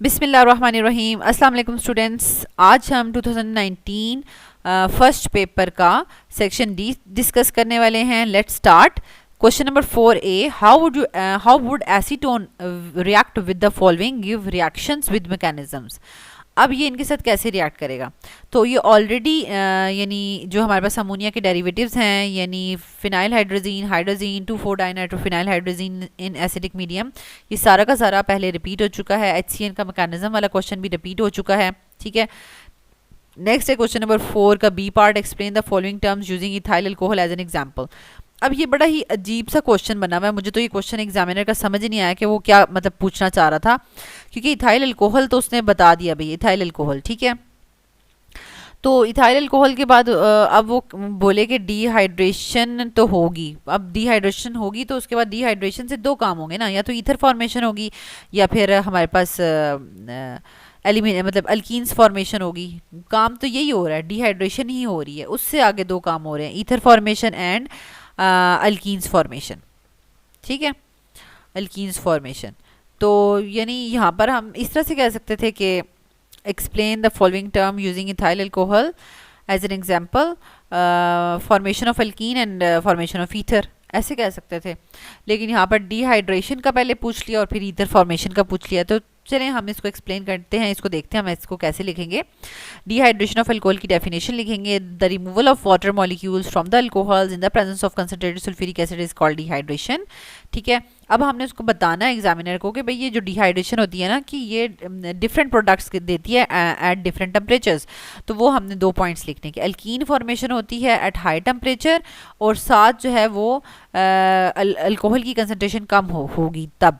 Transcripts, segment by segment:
बिस्मिल्लाहिर्रहमानिर्रहीम। अस्सलाम वालेकुम स्टूडेंट्स। आज हम 2019 फर्स्ट पेपर का सेक्शन डी डिस्कस करने वाले हैं। Let's start. Question number 4A, how would acetone react with the following, give reactions with mechanisms. अब ये इनके साथ कैसे रिएक्ट करेगा? तो ये ऑलरेडी यानी जो हमारे पास अमोनिया के डेरिवेटिव्स हैं, यानी phenyl hydrazine, hydrazine 2,4 dinitrophenyl hydrazine in acidic medium, ये सारा का सारा पहले रिपीट हो चुका है। HCN का मैकेनिज्म वाला क्वेश्चन भी रिपीट हो चुका है। ठीक है, नेक्स्ट है क्वेश्चन नंबर 4 का B part, explain the following terms using ethyl alcohol as an example. अब ये बड़ा ही अजीब सा क्वेश्चन बना हुआ है। मुझे तो ये क्वेश्चन एग्जामिनर का समझ नहीं आया कि वो क्या मतलब पूछना चाह रहा था, क्योंकि इथाइल अल्कोहल तो उसने बता दिया भाई, इथाइल अल्कोहल। ठीक है, तो इथाइल अल्कोहल के बाद अब वो बोले कि डिहाइड्रेशन तो होगी। अब डिहाइड्रेशन होगी तो उसके बाद डिहाइड्रेशन से दो काम होंगे ना, या तो ईथर फॉर्मेशन होगी या फिर हमारे पास मतलब अल्कीन्स फॉर्मेशन होगी। काम तो यही हो रहा है, डिहाइड्रेशन ही हो रही है, उससे आगे दो काम हो रहे हैं, ether formation and alkenes formation. ठीक है, अल्कीन्स फॉर्मेशन। तो यानी यहाँ पर हम इस तरह से कह सकते थे कि explain the following term using ethyl alcohol as an example, formation of alkene and formation of ether, ऐसे कह सकते थे। लेकिन यहाँ पर डिहाइड्रेशन का पहले पूछ लिया और फिर ईथर फॉर्मेशन का पूछ लिया। तो चलें हम इसको एक्सप्लेन करते हैं, इसको देखते हैं हम इसको कैसे लिखेंगे। डिहाइड्रेशन ऑफ अल्कोहल की डेफिनेशन लिखेंगे, the removal of water molecules from the alcohols in the presence of concentrated sulphuric acid is called dehydration. ठीक है, अब हमने उसको बताना है एग्जामिनर को कि भाई ये जो डिहाइड्रेशन होती है ना, कि ये डिफरेंट प्रोडक्ट्स देती है एट डिफरेंट टेम्परेचर्स। तो वो हमने 2 पॉइंट्स लिखने के, अल्कीन फॉर्मेशन होती है एट हाई टेम्परेचर, और साथ जो है वो अल्कोहल की कंसंट्रेशन कम होगी तब।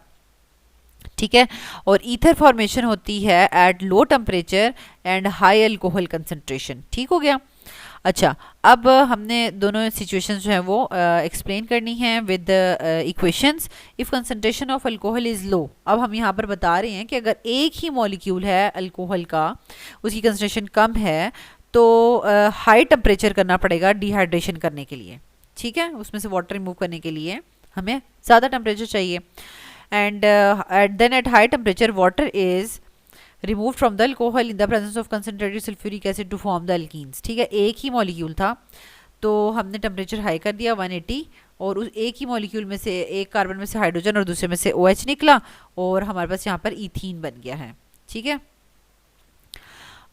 ठीक है, और ईथर फॉर्मेशन होती है eight low temperature and high alcohol concentration. ठीक हो गया। अच्छा, अब हमने दोनों सिचुएशंस जो हैं वो एक्सप्लेन करनी है with equations. If concentration of alcohol is low, अब हम यहाँ पर बता रहे हैं कि अगर एक ही मॉलिक्यूल है अल्कोहल का, उसकी कंसंट्रेशन कम है, तो हाई टेम्परेचर करना पड़ेगा डिहाइड्रेशन करने के लिए। ठीक है, उसमें से वाटर रिमूव करने के लिए हमें ज़्यादा टेम्परेचर चाहिए। and then at high temperature water is removed from the alcohol in the presence of concentrated sulfuric acid to form the alkenes। ठीक है, एक ही मॉलिक्यूल था तो हमने टेम्परेचर हाई कर दिया 180, और उस एक ही मॉलिक्यूल में से एक कार्बन में से हाइड्रोजन और दूसरे में से OH निकला, और हमारे पास यहाँ पर इथीन बन गया है। ठीक है,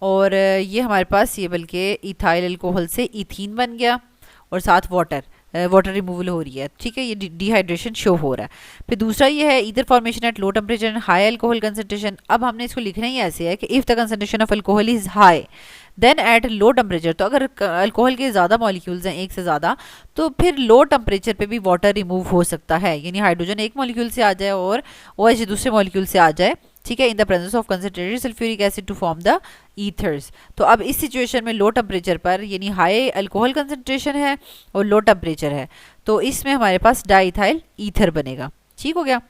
और ये हमारे पास ये बल्कि इथाइल अल्कोहल से इथीन बन गया, और साथ वाटर रिमूवल हो रही है। ठीक है, ये डिहाइड्रेशन शो हो रहा है। फिर दूसरा ये है ether formation at low temperature and high alcohol concentration. अब हमने इसको लिखना ही ऐसे है कि if the concentration of alcohol is high then at low temperature, तो अगर अल्कोहल के ज़्यादा मॉलिक्यूल्स हैं, एक से ज़्यादा, तो फिर लो टेम्परेचर पे भी वाटर रिमूव हो सकता है, यानी हाइड्रोजन एक मॉलिक्यूल से आ जाए और OH दूसरे मॉलिक्यूल से आ जाए। ठीक है, in the presence of concentrated sulphuric acid to form the ethers. तो अब इस सिचुएशन में लो टेम्परेचर पर, यानी हाई अल्कोहल कंसंट्रेशन है और लो टेम्परेचर है, तो इसमें हमारे पास डाइथाइल ईथर बनेगा। ठीक हो गया।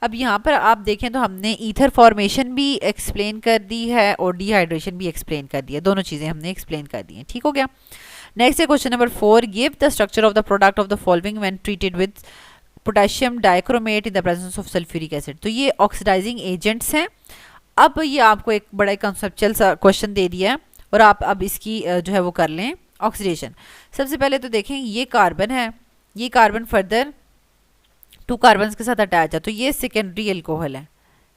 अब यहाँ पर आप देखें तो हमने ईथर फॉर्मेशन भी एक्सप्लेन कर दी है और डिहाइड्रेशन भी एक्सप्लेन कर दी है, दोनों चीज़ें हमने एक्सप्लेन कर दी हैं। ठीक हो गया। नेक्स्ट है question number 4, give the structure of the product of the following when treated with potassium dichromate in the presence of sulphuric acid. तो ये ऑक्सीडाइजिंग एजेंट्स हैं। अब ये आपको एक बड़ा कंसेप्चुअल सा क्वेश्चन दे दिया है, और आप अब इसकी जो है वो कर लें ऑक्सीडेशन। सबसे पहले तो देखें, ये कार्बन है, ये कार्बन फर्दर 2 कार्बन के साथ अटैच है, तो ये सेकेंडरी अल्कोहल है,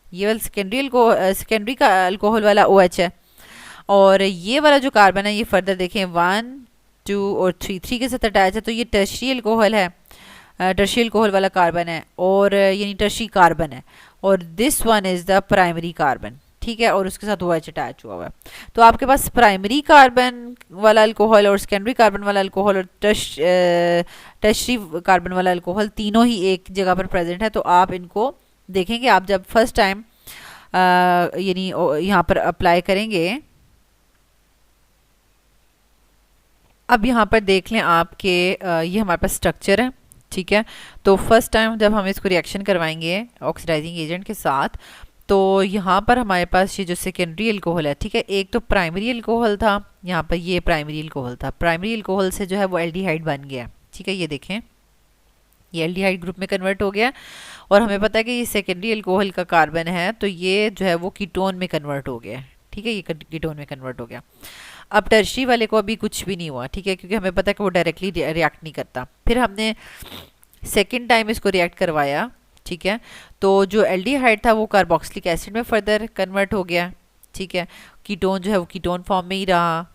ये वाला सेकेंडरी का अल्कोहल वाला OH है। और ये वाला जो कार्बन है ये फर्दर देखें 1 2 और 3 के साथ अटैच है, तो ये टर्शियरी अल्कोहल है, टर्शियरी अल्कोहल वाला कार्बन है, और यानी टर्शियरी कार्बन है, और this one is the primary carbon. ठीक है, और उसके साथ OH अटैच हुआ हुआ है। तो आपके पास प्राइमरी कार्बन वाला अल्कोहल और सेकेंडरी कार्बन वाला अल्कोहल और टर्शियरी कार्बन वाला अल्कोहल तीनों ही एक जगह पर प्रेजेंट है। तो आप इनको देखेंगे, आप जब फर्स्ट टाइम यानी यहाँ पर अप्लाई करेंगे, अब यहाँ पर देख लें आपके ये हमारे पास स्ट्रक्चर है। ठीक है, तो फर्स्ट टाइम जब हम इसको रिएक्शन करवाएंगे ऑक्सीडाइजिंग एजेंट के साथ, तो यहाँ पर हमारे पास ये जो सेकेंडरी अल्कोहल है, ठीक है, एक तो प्राइमरी अल्कोहल था, यहाँ पर ये प्राइमरी अल्कोहल था, प्राइमरी अल्कोहल से जो है वो एल्डिहाइड बन गया। ठीक है, ये देखें, ये एल्डिहाइड ग्रुप में कन्वर्ट हो गया और हमें पता है कि ये सेकेंडरी अल्कोहल का कार्बन है, तो ये जो है वो कीटोन में कन्वर्ट हो गया है। ठीक है, ये कीटोन में कन्वर्ट हो गया। अब टर्शरी वाले को अभी कुछ भी नहीं हुआ, ठीक है, क्योंकि हमें पता है कि वो डायरेक्टली रिएक्ट नहीं करता। फिर हमने सेकेंड टाइम इसको रिएक्ट करवाया, ठीक है, तो जो एल्डिहाइड था वो कार्बोक्सिलिक एसिड में फर्दर कन्वर्ट हो गया। ठीक है, कीटोन जो है वो कीटोन फॉर्म में ही रहा।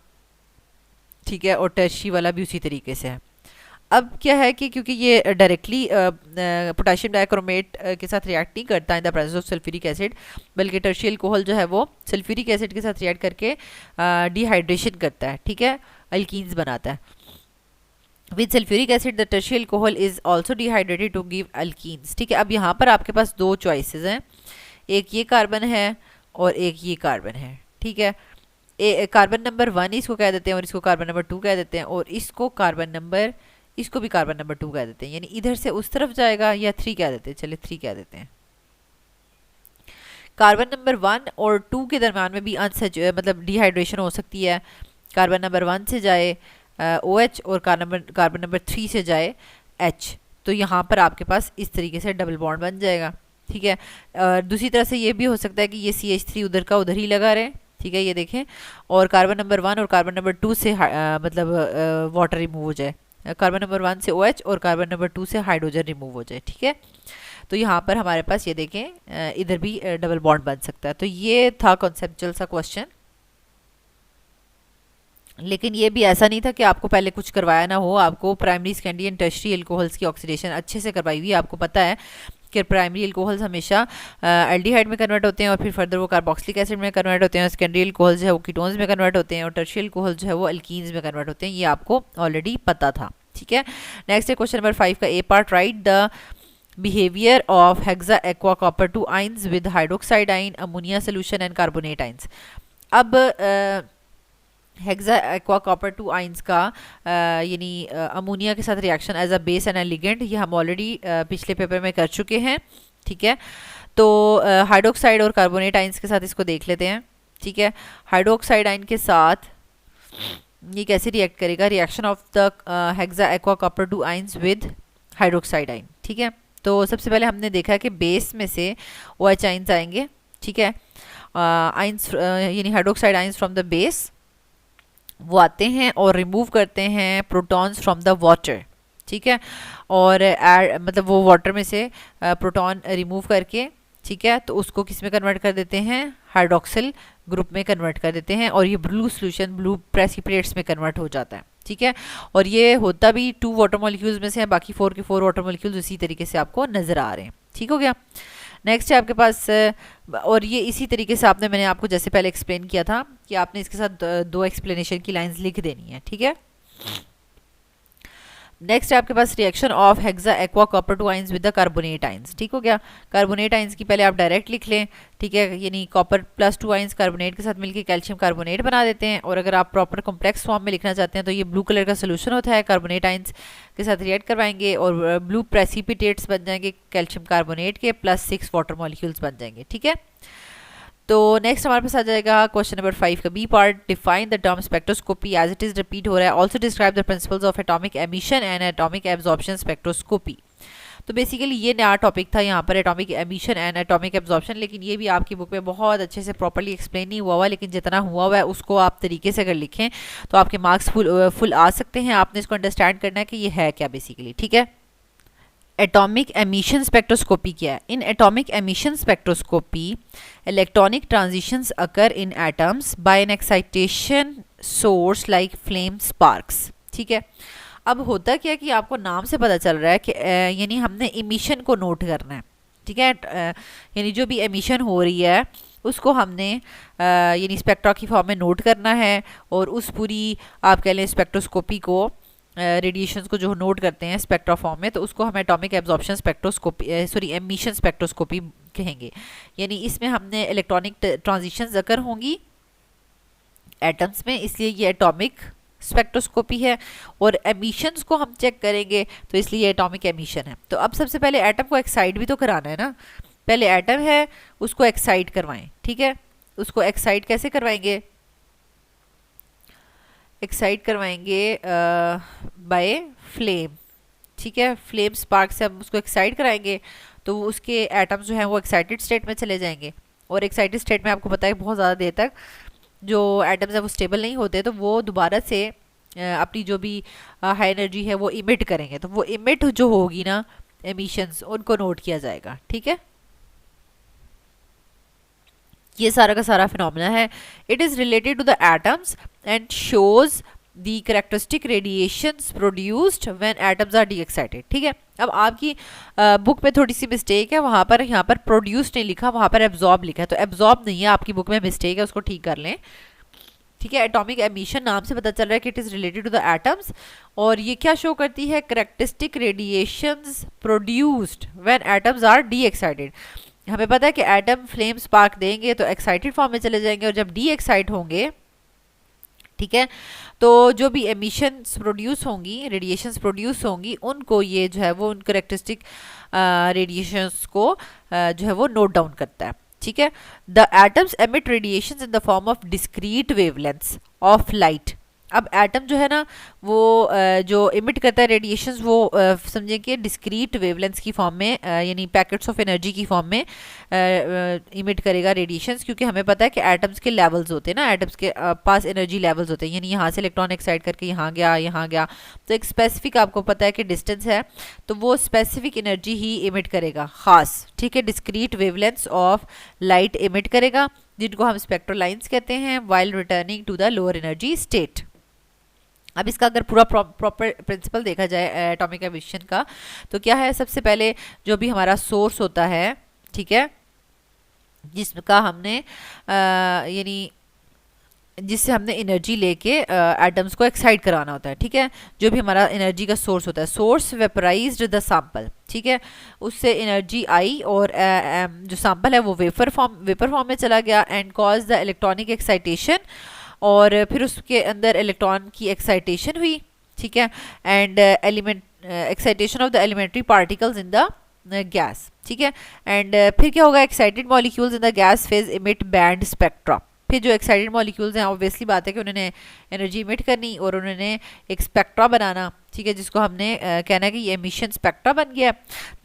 ठीक है, और टर्शरी वाला भी उसी तरीके से है। अब क्या है कि क्योंकि ये डायरेक्टली पोटेशियम डाइक्रोमेट के साथ रिएक्ट नहीं करता इन the presence of sulphuric acid, बल्कि टर्शियल अल्कोहल जो है वो सल्फ्यूरिक एसिड के साथ रिएक्ट करके डिहाइड्रेशन करता है। ठीक है, अल्कीन्स बनाता है। With sulphuric acid the tertiary alcohol is also dehydrated to give alkenes. ठीक है, अब यहाँ पर आपके पास दो चॉइसेस हैं, एक ये कार्बन है और एक ये कार्बन है। ठीक है, कार्बन नंबर 1 इसको कह देते हैं और इसको कार्बन नंबर 2 कह देते हैं, और इसको भी कार्बन नंबर 2 कह देते हैं, यानी इधर से उस तरफ जाएगा, या 3 कह देते हैं, चलिए 3 कह देते हैं। कार्बन नंबर 1 और 2 के दरम्यान में भी मतलब डिहाइड्रेशन हो सकती है। कार्बन नंबर 1 से जाए OH और कार्बन नंबर 3 से जाए H, तो यहाँ पर आपके पास इस तरीके से डबल बॉन्ड बन जाएगा। ठीक है, दूसरी तरह से ये भी हो सकता है कि ये CH3 उधर का उधर ही लगा रहे। ठीक है, ये देखें, और कार्बन नंबर 1 और कार्बन नंबर 2 से मतलब वाटर रिमूव हो जाए, कार्बन नंबर 1 से OH और कार्बन नंबर 2 से हाइड्रोजन रिमूव हो जाए। ठीक है, तो यहाँ पर हमारे पास ये देखें इधर भी डबल बॉन्ड बन सकता है। तो ये था कॉन्सेप्चुअल सा क्वेश्चन, लेकिन ये भी ऐसा नहीं था कि आपको पहले कुछ करवाया ना हो। आपको primary, secondary and tertiary alcohols की ऑक्सीडेशन अच्छे से करवाई हुई है। आपको पता है कि प्राइमरी अल्कोहल्स हमेशा एल्डिहाइड में कन्वर्ट होते हैं और फिर फर्दर वो कार्बोक्सिलिक एसिड में कन्वर्ट होते हैं, और सेकेंडरी अल्कोहल जो है वो कीटोन्स में कन्वर्ट होते हैं, और टर्शियल अल्कोहल जो है वो अल्कीन्स में कन्वर्ट होते हैं। ये आपको ऑलरेडी पता था। ठीक है, नेक्स्ट है क्वेश्चन नंबर 5 का A part. Write the behaviour of hexa aqua copper 2 ions with hydroxide ion, ammonia solution and carbonate ions. अब हेक्सा एक्वा कॉपर 2 आइंस का यानी अमोनिया के साथ reaction as a base and a ligand, ये हम already पिछले पेपर में कर चुके हैं। ठीक है, तो हाइड्रोक्साइड और कार्बोनेट आइंस के साथ इसको देख लेते हैं। ठीक है, हाइड्रोक्साइड आइन के साथ ये कैसे रिएक्ट करेगा, reaction of the hexa aqua copper 2 ions with hydroxide आइन। ठीक है, तो सबसे पहले हमने देखा कि बेस में से OH आइंस आएंगे। ठीक है, आइंस यानी hydroxide ions from the base वो आते हैं और रिमूव करते हैं प्रोटॉन्स फ्रॉम द वाटर। ठीक है, और मतलब वो वाटर में से प्रोटॉन रिमूव करके, ठीक है, तो उसको किस में कन्वर्ट कर देते हैं, हाइड्रोक्सिल ग्रुप में कन्वर्ट कर देते हैं, और ये ब्लू सोल्यूशन, ब्लू प्रेसिपिटेट्स में कन्वर्ट हो जाता है। ठीक है, और ये होता भी 2 वाटर मॉलिक्यूल्स में से है, बाकी 4 के 4 वाटर मॉलिक्यूल्स इसी तरीके से आपको नजर आ रहे हैं। ठीक हो गया। नेक्स्ट है आपके पास, और ये इसी तरीके से मैंने आपको जैसे पहले एक्सप्लेन किया था कि आपने इसके साथ 2 एक्सप्लेनेशन की लाइंस लिख देनी है। ठीक है, नेक्स्ट है आपके पास reaction of hexa aqua copper 2 ions with the carbonate ions. ठीक हो गया, कार्बोनेट आइंस की पहले आप डायरेक्ट लिख लें। ठीक है, यानी कॉपर प्लस 2 आइंस कार्बोनेट के साथ मिलकर कैल्शियम कार्बोनेट बना देते हैं, और अगर आप प्रॉपर कॉम्प्लेक्स फॉर्म में लिखना चाहते हैं तो ये ब्लू कलर का सोल्यूशन होता है, कार्बोनेट आइंस के साथ रिएक्ट करवाएंगे और ब्लू प्रेसिपिटेट्स बन जाएंगे कैल्शियम कार्बोनेट के, प्लस 6 वाटर मॉलिक्यूल्स बन जाएंगे। ठीक है, तो नेक्स्ट हमारे पास आ जाएगा क्वेश्चन नंबर 5 का B part. Define the term spectroscopy as it is repeat हो रहा है। Also describe the principles of atomic emission and atomic absorption spectroscopy. तो बेसिकली ये नया टॉपिक था यहाँ पर, atomic emission and atomic absorption, लेकिन ये भी आपकी बुक में बहुत अच्छे से प्रॉपर्ली एक्सप्लेन नहीं हुआ लेकिन जितना हुआ है उसको आप तरीके से अगर लिखें तो आपके मार्क्स फुल आ सकते हैं। आपने इसको अंडरस्टैंड करना है कि ये है क्या बेसिकली। ठीक है, एटॉमिक एमिशन स्पेक्ट्रोस्कोपी क्या है। In atomic emission spectroscopy electronic transitions occur in atoms by an excitation source like flame sparks. ठीक है, अब होता क्या कि आपको नाम से पता चल रहा है कि यानी हमने एमिशन को नोट करना है। ठीक है, यानी जो भी एमिशन हो रही है उसको हमने यानी स्पेक्ट्रा की फॉर्म में नोट करना है, और उस पूरी आप कह लें स्पेक्ट्रोस्कोपी को, रेडिएशंस को जो नोट करते हैं स्पेक्ट्रा फॉर्म में, तो उसको हम atomic absorption spectroscopy emission spectroscopy कहेंगे। यानी इसमें हमने इलेक्ट्रॉनिक ट्रांजिशंस अकर होंगी एटम्स में, इसलिए ये एटॉमिक स्पेक्ट्रोस्कोपी है, और एमिशंस को हम चेक करेंगे तो इसलिए एटॉमिक एमिशन है। तो अब सबसे पहले एटम को एक्साइट भी तो कराना है ना, पहले एटम है उसको एक्साइट करवाएं। ठीक है, उसको एक्साइट कैसे करवाएंगे, एक्साइट करवाएंगे बाय फ्लेम। ठीक है, फ्लेम स्पार्क से हम उसको एक्साइट कराएंगे तो उसके एटम्स जो हैं वो एक्साइटेड स्टेट में चले जाएंगे, और एक्साइटेड स्टेट में आपको पता है बहुत ज़्यादा देर तक जो एटम्स है वो स्टेबल नहीं होते, तो वो दोबारा से अपनी जो भी हाई एनर्जी है वो इमिट करेंगे, तो वो इमिट जो होगी ना एमिशंस, उनको नोट किया जाएगा। ठीक है, ये सारा का सारा फिनोमेना है। It is related to the atoms and shows the characteristic radiations produced when atoms are the excited. ठीक है, अब आपकी बुक में थोड़ी सी मिस्टेक है, वहाँ पर यहाँ पर प्रोड्यूस नहीं लिखा, वहाँ पर एब्जॉर्ब लिखा है, तो एब्जॉर्ब नहीं है, आपकी बुक में मिस्टेक है, उसको ठीक कर लें। ठीक है, एटॉमिक एमिशन नाम से पता चल रहा है कि it is related to the atoms, और ये क्या शो करती है, characteristic radiations produced when atoms are the excited. हमें पता है कि एटम फ्लेम स्पार्क देंगे तो एक्साइटेड फॉर्म में चले जाएंगे, और जब डी एक्साइट होंगे, ठीक है, तो जो भी एमिशंस प्रोड्यूस होंगी, रेडिएशंस प्रोड्यूस होंगी, उनको ये जो है वो उन करेक्टरिस्टिक रेडिएशंस को जो है वो नोट डाउन करता है। ठीक है, the atoms emit radiations in the form of discrete wavelengths of light. अब एटम जो है ना वो जो इमिट करता है रेडिएशंस, वो समझें कि डिस्क्रीट वेवलेंथ्स की फॉर्म में, यानी पैकेट्स ऑफ एनर्जी की फॉर्म में इमिट करेगा रेडिएशंस, क्योंकि हमें पता है कि एटम्स के लेवल्स होते हैं ना, एटम्स के पास एनर्जी लेवल्स होते हैं, यानी यहाँ से इलेक्ट्रॉन एक्साइट करके यहाँ गया, तो एक स्पेसिफिक आपको पता है कि डिस्टेंस है, तो वो स्पेसिफिक एनर्जी ही इमिट करेगा खास। ठीक है, discrete wavelengths of light emit करेगा, जिनको हम स्पेक्ट्रल लाइन्स कहते हैं, while returning to the lower energy state. अब इसका अगर पूरा प्रॉपर प्रिंसिपल देखा जाए एटॉमिक एमिशन का, तो क्या है, सबसे पहले जो भी हमारा सोर्स होता है, ठीक है, जिसका हमने यानी जिससे हमने एनर्जी लेके एटम्स को एक्साइट कराना होता है। ठीक है, जो भी हमारा एनर्जी का सोर्स होता है, सोर्स वेपराइज्ड द सैंपल। ठीक है, उससे एनर्जी आई और जो सैंपल है वो वेपर फॉर्म में चला गया, and cause the electronic excitation, और फिर उसके अंदर इलेक्ट्रॉन की एक्साइटेशन हुई। ठीक है, and excitation of the elementary particles in the gas. ठीक है, एंड फिर क्या होगा, excited molecules in the gas phase emit band spectra. फिर जो एक्साइटेड मॉलिक्यूल्स हैं, ऑब्वियसली बात है कि उन्होंने एनर्जी इमिट करनी और उन्होंने एक स्पेक्ट्रा बनाना। ठीक है, जिसको हमने कहना है कि ये एमिशन स्पेक्ट्रा बन गया।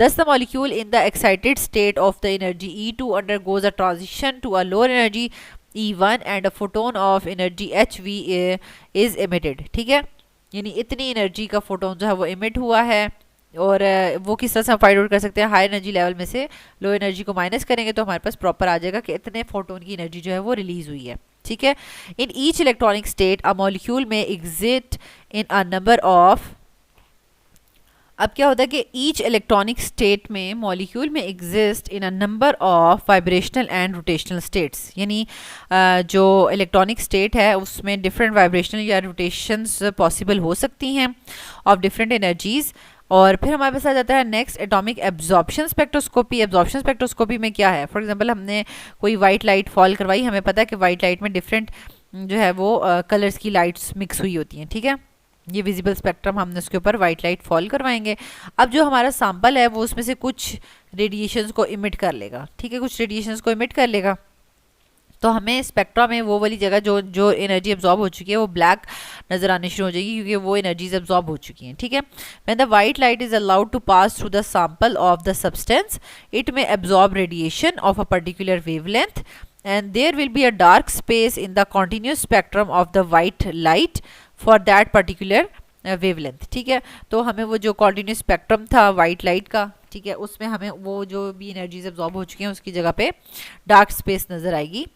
Thus the molecule in the excited state of the energy E2 undergoes a transition to a lower energy E1 and a photon of energy HV is emitted. ठीक है, यानी इतनी एनर्जी का फोटोन जो है वो इमिट हुआ है, और वो किस तरह से हम फाइंड आउट कर सकते हैं, हाई एनर्जी लेवल में से लो एनर्जी को माइनस करेंगे तो हमारे पास प्रॉपर आ जाएगा कि इतने फोटोन की एनर्जी जो है वो रिलीज हुई है। ठीक है, in each electronic state a molecule में exist in a number of, अब क्या होता है कि ईच इलेक्ट्रॉनिक स्टेट में मॉलिक्यूल में exist in a number of vibrational and rotational states, यानी जो इलेक्ट्रॉनिक स्टेट है उसमें डिफरेंट वाइब्रेशनल या रोटेशंस पॉसिबल हो सकती हैं ऑफ डिफरेंट एनर्जीज। और फिर हमारे पास आ जाता है next atomic absorption spectroscopy. Absorption spectroscopy में क्या है, फॉर एग्जांपल हमने कोई वाइट लाइट फॉल करवाई, हमें पता है कि वाइट लाइट में डिफरेंट जो है वो कलर्स की लाइट्स मिक्स हुई होती हैं। ठीक है, ये विजिबल स्पेक्ट्रम हमने उसके ऊपर वाइट लाइट फॉल करवाएंगे। अब जो हमारा सैंपल है वो उसमें से कुछ रेडिएशंस को इमिट कर लेगा। ठीक है, कुछ रेडिएशंस को इमिट कर लेगा, तो हमें स्पेक्ट्रा में वो वाली जगह जो एनर्जी एब्जॉर्ब हो चुकी है वो ब्लैक नजर आनी शुरू हो जाएगी, क्योंकि वो एनर्जीज एब्जॉर्ब हो चुकी हैं। ठीक है, when the white light is allowed to pass through the sample of the substance, it may absorb radiation of a particular wavelength, and there will be a dark space in the continuous spectrum of the white light for that particular wavelength। ठीक है, तो हमें वो जो continuous spectrum था white light का, ठीक है, उसमें हमें वो जो भी एनर्जीज एब्जॉर्ब हो चुकी हैं उसकी जगह पे डार्क स्पेस नजर आएगी,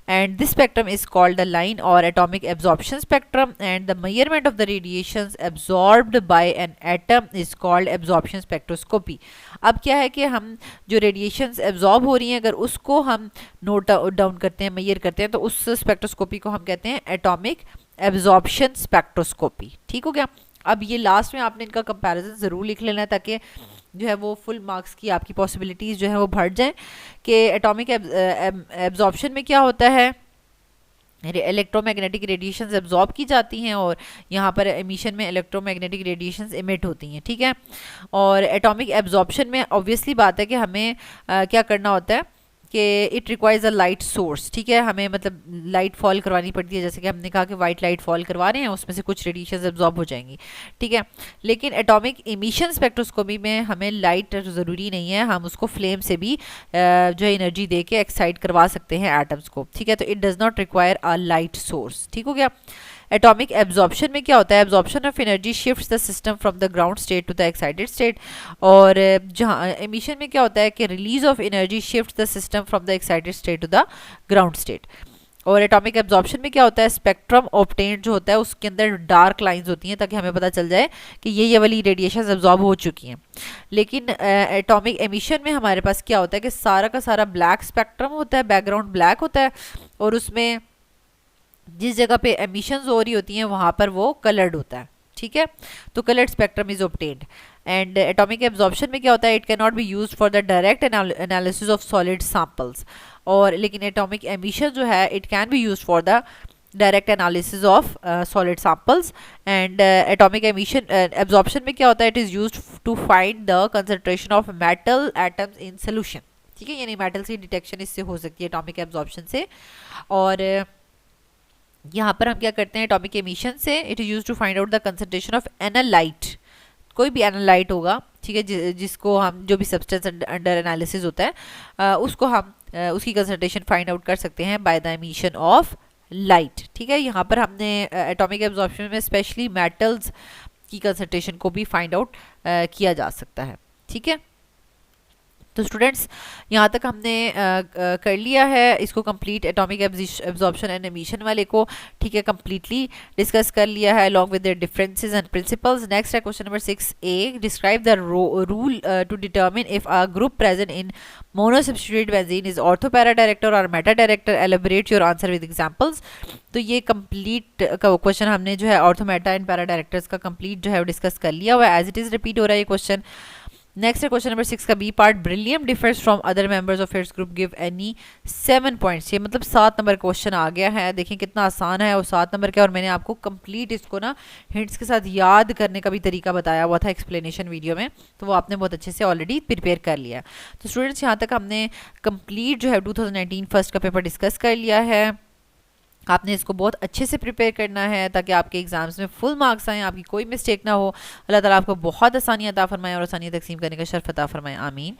and this spectrum is called the line or atomic absorption spectrum, and the measurement of the radiations absorbed by an atom is called absorption spectroscopy। अब क्या है कि हम जो रेडिएशंस एब्जॉर्ब हो रही हैं अगर उसको हम नोट डाउन करते हैं, मेजर करते हैं, तो उस स्पेक्ट्रोस्कोपी को हम कहते हैं एटॉमिक एब्जॉर्प्शन स्पेक्ट्रोस्कोपी। ठीक हो गया, अब ये लास्ट में आपने इनका कंपैरिजन ज़रूर लिख लेना है ताकि जो है वो फुल मार्क्स की आपकी पॉसिबिलिटीज़ जो है वो बढ़ जाएं कि एटॉमिक एब्जॉर्प्शन में क्या होता है, इलेक्ट्रोमैग्नेटिक रेडिएशंस एब्जॉर्ब की जाती हैं और यहाँ पर एमिशन में इलेक्ट्रोमैग्नेटिक रेडिएशंस इमिट होती हैं। ठीक है, और एटॉमिक एब्जॉर्प्शन में ऑब्वियसली बात है कि हमें क्या करना होता है कि it requires a light source, ठीक है, हमें मतलब लाइट फॉल करवानी पड़ती है, जैसे कि हमने कहा कि वाइट लाइट फॉल करवा रहे हैं, उसमें से कुछ रेडिएशन एब्जॉर्ब हो जाएंगी, ठीक है। लेकिन एटॉमिक एमिशन स्पेक्ट्रोस्कोपी में हमें लाइट ज़रूरी नहीं है, हम उसको फ्लेम से भी जो है एनर्जी दे के एक्साइट करवा सकते हैं एटम्स को, ठीक है। तो it does not require a light source, ठीक हो गया। एटॉमिक एब्जॉर्प्शन में क्या होता है, absorption of energy shifts the system from the ground state to the excited state. और जहाँ एमिशन में क्या होता है कि release of energy shifts the system from the excited state to the ground state. और एटॉमिक एब्जॉर्प्शन में क्या होता है, स्पेक्ट्रम ऑब्टेन्ड जो होता है उसके अंदर डार्क लाइंस होती हैं ताकि हमें पता चल जाए कि ये वाली रेडिएशन एब्जॉर्ब हो चुकी हैं। लेकिन एटॉमिक एमिशन में हमारे पास क्या होता है कि सारा का सारा ब्लैक स्पेक्ट्रम होता है, बैकग्राउंड ब्लैक होता है, और उसमें जिस जगह पे एमिशंस हो रही होती हैं वहाँ पर वो कलर्ड होता है, ठीक है। तो coloured spectrum is obtained. And atomic absorption में क्या होता है, it can not be used for the direct analysis of solid samples. और लेकिन एटॉमिक एमिशन जो है it can be used for the direct analysis of solid samples. And atomic emission absorption में क्या होता है, it is used to find the concentration of metal atoms in solution, ठीक है, यानी मेटल्स की डिटेक्शन इससे हो सकती है एटॉमिक एब्जॉर्प्शन से। और यहाँ पर हम क्या करते हैं, एटॉमिक एमिशन से it is used to find out the concentration of analyte, कोई भी एनालाइट होगा, ठीक है, जिसको हम जो भी सब्सटेंस अंडर एनालिसिस होता है उसको हम उसकी कंसंट्रेशन फाइंड आउट कर सकते हैं by the emission of light, ठीक है। यहाँ पर हमने एटॉमिक एब्जॉर्प्शन में स्पेशली मेटल्स की कंसंट्रेशन को भी फाइंड आउट किया जा सकता है, ठीक है। तो स्टूडेंट्स यहाँ तक हमने कर लिया है इसको complete, atomic absorption and emission वाले को, ठीक है, कंप्लीटली डिस्कस कर लिया है along with their differences and principles. Next है question number 6A, describe the rule to determine if a group present in monosubstituted benzene is ortho para director और meta director, elaborate your answer with examples. तो ये complete question हमने जो है ortho meta and para directors का complete जो है वो डिस्कस कर लिया हुआ है, एज इट इज रिपीट हो रहा है ये क्वेश्चन। नेक्स्ट है क्वेश्चन नंबर 6 का B part, beryllium differs from other members of its group, give any 7 points. ये मतलब 7 नंबर क्वेश्चन आ गया है, देखें कितना आसान है और 7 नंबर का, और मैंने आपको कंप्लीट इसको ना हिंट्स के साथ याद करने का भी तरीका बताया हुआ था एक्सप्लेनेशन वीडियो में, तो वो आपने बहुत अच्छे से ऑलरेडी प्रिपेयर कर लिया। तो स्टूडेंट्स यहाँ तक हमने कंप्लीट जो है 2019 फर्स्ट का पेपर डिस्कस कर लिया है। आपने इसको बहुत अच्छे से प्रिपेयर करना है ताकि आपके एग्जाम्स में फुल मार्क्स आएँ, आपकी कोई मिस्टेक ना हो। अल्लाह ताला आपको बहुत आसानियाँ अता फरमाए और आसानियाँ तकसीम करने का शर्फ अता फरमाए, आमीन।